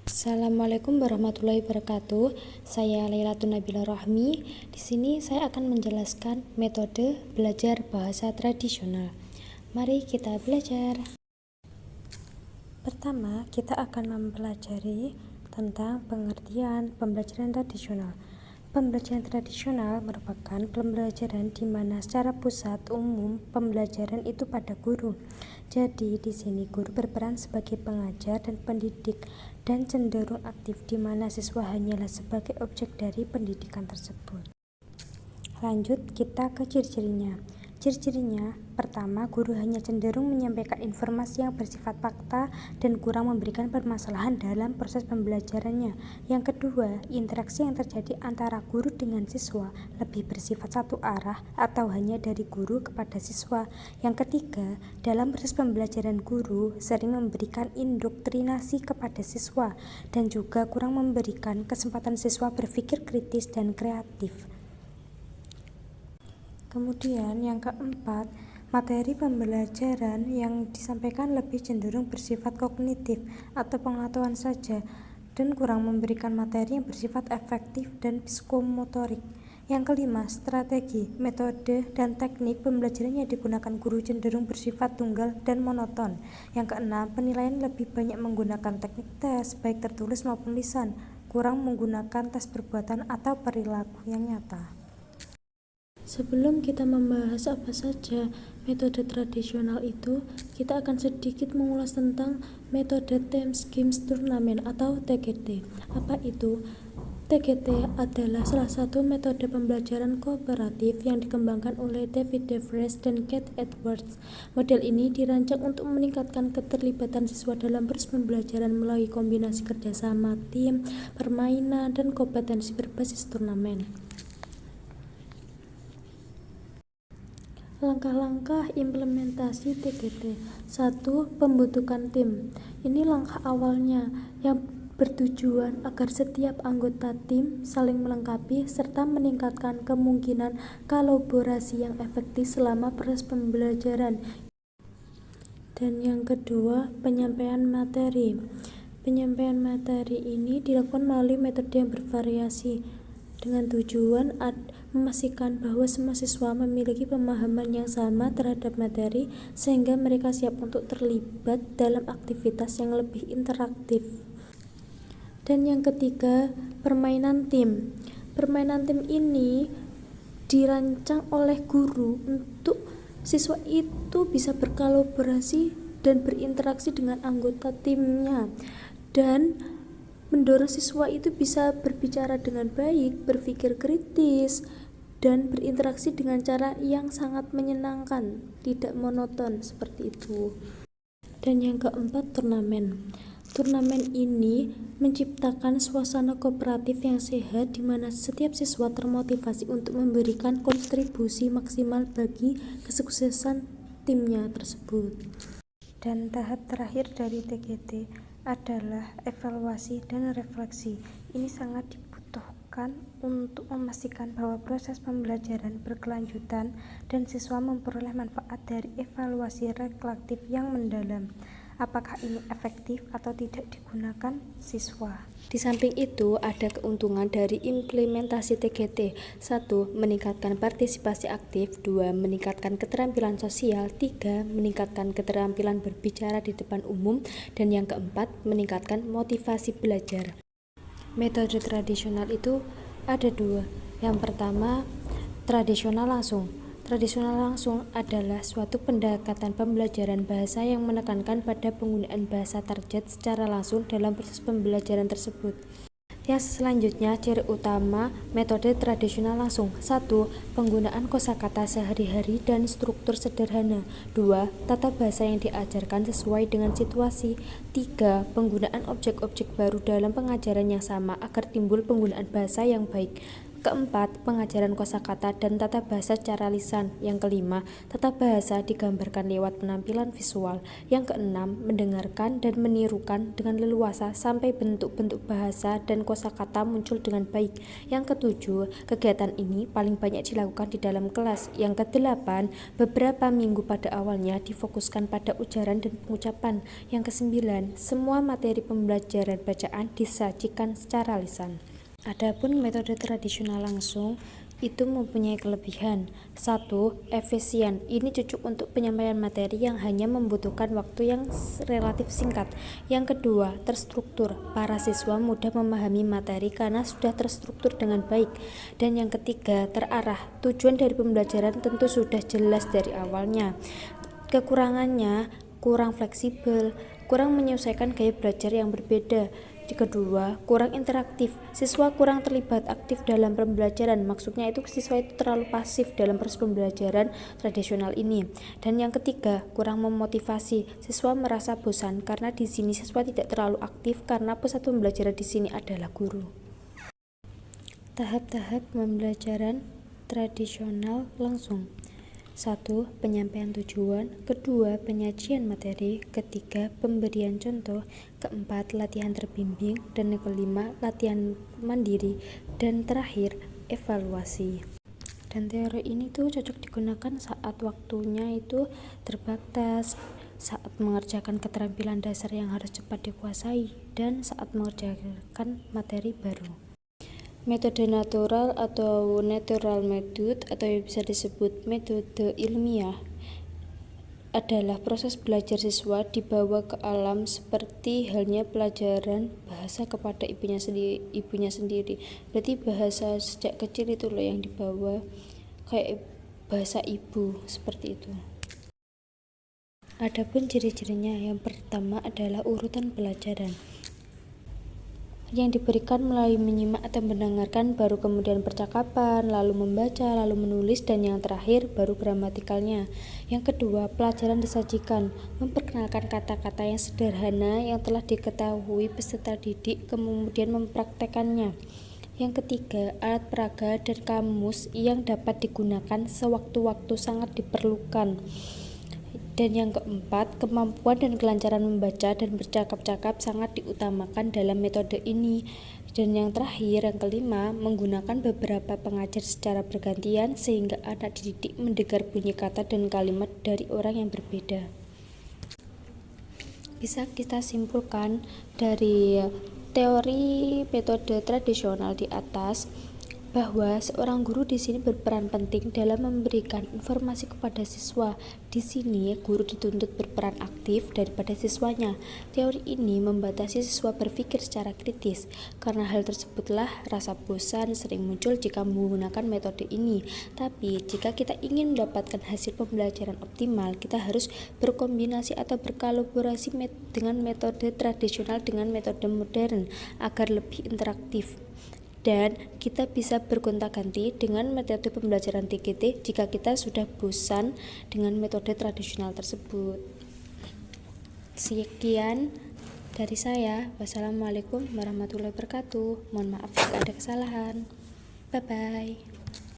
Assalamualaikum warahmatullahi wabarakatuh. Saya Lailatun Nabila Rahmi. Di sini saya akan menjelaskan metode belajar bahasa tradisional. Mari kita belajar. Pertama, kita akan mempelajari tentang pengertian pembelajaran tradisional. Pembelajaran tradisional merupakan pembelajaran di mana secara pusat umum pembelajaran itu pada guru. Jadi di sini guru berperan sebagai pengajar dan pendidik dan cenderung aktif di mana siswa hanyalah sebagai objek dari pendidikan tersebut. Lanjut kita ke ciri-cirinya. Ciri-cirinya, pertama, guru hanya cenderung menyampaikan informasi yang bersifat fakta dan kurang memberikan permasalahan dalam proses pembelajarannya. Yang kedua, interaksi yang terjadi antara guru dengan siswa lebih bersifat satu arah atau hanya dari guru kepada siswa. Yang ketiga, dalam proses pembelajaran guru sering memberikan indoktrinasi kepada siswa dan juga kurang memberikan kesempatan siswa berpikir kritis dan kreatif. Kemudian yang keempat, materi pembelajaran yang disampaikan lebih cenderung bersifat kognitif atau pengetahuan saja dan kurang memberikan materi yang bersifat efektif dan psikomotorik. Yang kelima, strategi, metode, dan teknik pembelajaran yang digunakan guru cenderung bersifat tunggal dan monoton. Yang keenam, penilaian lebih banyak menggunakan teknik tes, baik tertulis maupun lisan, kurang menggunakan tes perbuatan atau perilaku yang nyata. Sebelum kita membahas apa saja metode tradisional itu, kita akan sedikit mengulas tentang metode Teams Games Turnamen atau TGT. Apa itu? TGT adalah salah satu metode pembelajaran kooperatif yang dikembangkan oleh David DeVries dan Kate Edwards. Model ini dirancang untuk meningkatkan keterlibatan siswa dalam proses pembelajaran melalui kombinasi kerjasama tim, permainan, dan kompetensi berbasis turnamen. Langkah-langkah implementasi TGT. 1. Pembentukan tim. Ini langkah awalnya yang bertujuan agar setiap anggota tim saling melengkapi serta meningkatkan kemungkinan kolaborasi yang efektif selama proses pembelajaran. Dan yang kedua, penyampaian materi. Penyampaian materi ini dilakukan melalui metode yang bervariasi dengan tujuan memastikan bahwa semua siswa memiliki pemahaman yang sama terhadap materi sehingga mereka siap untuk terlibat dalam aktivitas yang lebih interaktif. Dan yang ketiga, permainan tim. Permainan tim ini dirancang oleh guru untuk siswa itu bisa berkolaborasi dan berinteraksi dengan anggota timnya dan mendorong siswa itu bisa berbicara dengan baik, berpikir kritis, dan berinteraksi dengan cara yang sangat menyenangkan, tidak monoton seperti itu. Dan yang keempat, turnamen. Turnamen ini menciptakan suasana kooperatif yang sehat di mana setiap siswa termotivasi untuk memberikan kontribusi maksimal bagi kesuksesan timnya tersebut. Dan tahap terakhir dari TGT adalah evaluasi dan refleksi. Ini sangat dibutuhkan untuk memastikan bahwa proses pembelajaran berkelanjutan dan siswa memperoleh manfaat dari evaluasi reflektif yang mendalam. Apakah ini efektif atau tidak digunakan siswa? Di samping itu, ada keuntungan dari implementasi TGT. 1. Meningkatkan partisipasi aktif. 2. Meningkatkan keterampilan sosial. 3. Meningkatkan keterampilan berbicara di depan umum. Dan yang keempat, meningkatkan motivasi belajar. Metode tradisional itu ada dua. Yang pertama, tradisional langsung. Tradisional langsung adalah suatu pendekatan pembelajaran bahasa yang menekankan pada penggunaan bahasa target secara langsung dalam proses pembelajaran tersebut. Yang selanjutnya, ciri utama metode tradisional langsung. 1. Penggunaan kosakata sehari-hari dan struktur sederhana. 2. Tata bahasa yang diajarkan sesuai dengan situasi. 3. Penggunaan objek-objek baru dalam pengajaran yang sama agar timbul penggunaan bahasa yang baik. Keempat, pengajaran kosakata dan tata bahasa secara lisan. Yang kelima, tata bahasa digambarkan lewat penampilan visual. Yang keenam, mendengarkan dan menirukan dengan leluasa sampai bentuk-bentuk bahasa dan kosakata muncul dengan baik. Yang ketujuh, kegiatan ini paling banyak dilakukan di dalam kelas. Yang kedelapan, beberapa minggu pada awalnya difokuskan pada ujaran dan pengucapan. Yang kesembilan, semua materi pembelajaran bacaan disajikan secara lisan. Adapun metode tradisional langsung itu mempunyai kelebihan. 1. Efisien. Ini cocok untuk penyampaian materi yang hanya membutuhkan waktu yang relatif singkat. Yang kedua, terstruktur. Para siswa mudah memahami materi karena sudah terstruktur dengan baik. Dan yang ketiga, terarah. Tujuan dari pembelajaran tentu sudah jelas dari awalnya. Kekurangannya, kurang fleksibel, kurang menyesuaikan gaya belajar yang berbeda. Kedua, kurang interaktif. Siswa kurang terlibat aktif dalam pembelajaran. Maksudnya itu siswa itu terlalu pasif dalam proses pembelajaran tradisional ini. Dan yang ketiga, kurang memotivasi. Siswa merasa bosan karena di sini siswa tidak terlalu aktif karena pusat pembelajaran di sini adalah guru. Tahap-tahap pembelajaran tradisional langsung. 1. Penyampaian tujuan. Kedua, penyajian materi. Ketiga, pemberian contoh. Keempat, latihan terbimbing. Dan yang kelima, latihan mandiri. Dan terakhir, evaluasi. Dan teori ini tuh cocok digunakan saat waktunya itu terbatas, saat mengerjakan keterampilan dasar yang harus cepat dikuasai, dan saat mengerjakan materi baru. Metode natural atau natural method atau yang bisa disebut metode ilmiah adalah proses belajar siswa dibawa ke alam seperti halnya pelajaran bahasa kepada ibunya sendiri. Berarti bahasa sejak kecil itu loh yang dibawa kayak bahasa ibu seperti itu. Adapun ciri-cirinya, yang pertama adalah urutan pelajaran yang diberikan melalui menyimak atau mendengarkan, baru kemudian percakapan, lalu membaca, lalu menulis, dan yang terakhir baru gramatikalnya. Yang kedua, pelajaran disajikan, memperkenalkan kata-kata yang sederhana yang telah diketahui peserta didik, kemudian mempraktekannya. Yang ketiga, alat peraga dan kamus yang dapat digunakan sewaktu-waktu sangat diperlukan. Dan yang keempat, kemampuan dan kelancaran membaca dan bercakap-cakap sangat diutamakan dalam metode ini. Dan yang terakhir, yang kelima, menggunakan beberapa pengajar secara bergantian sehingga anak didik mendengar bunyi kata dan kalimat dari orang yang berbeda. Bisa kita simpulkan dari teori metode tradisional di atas bahwa seorang guru di sini berperan penting dalam memberikan informasi kepada siswa. Di sini guru dituntut berperan aktif daripada siswanya. Teori ini membatasi siswa berpikir secara kritis. Karena hal tersebutlah rasa bosan sering muncul jika menggunakan metode ini. Tapi jika kita ingin mendapatkan hasil pembelajaran optimal, kita harus berkombinasi atau berkolaborasi dengan metode tradisional dengan metode modern agar lebih interaktif. Dan kita bisa bergonta-ganti dengan metode pembelajaran TGT jika kita sudah bosan dengan metode tradisional tersebut. Sekian dari saya. Wassalamualaikum warahmatullahi wabarakatuh. Mohon maaf jika ada kesalahan. Bye-bye.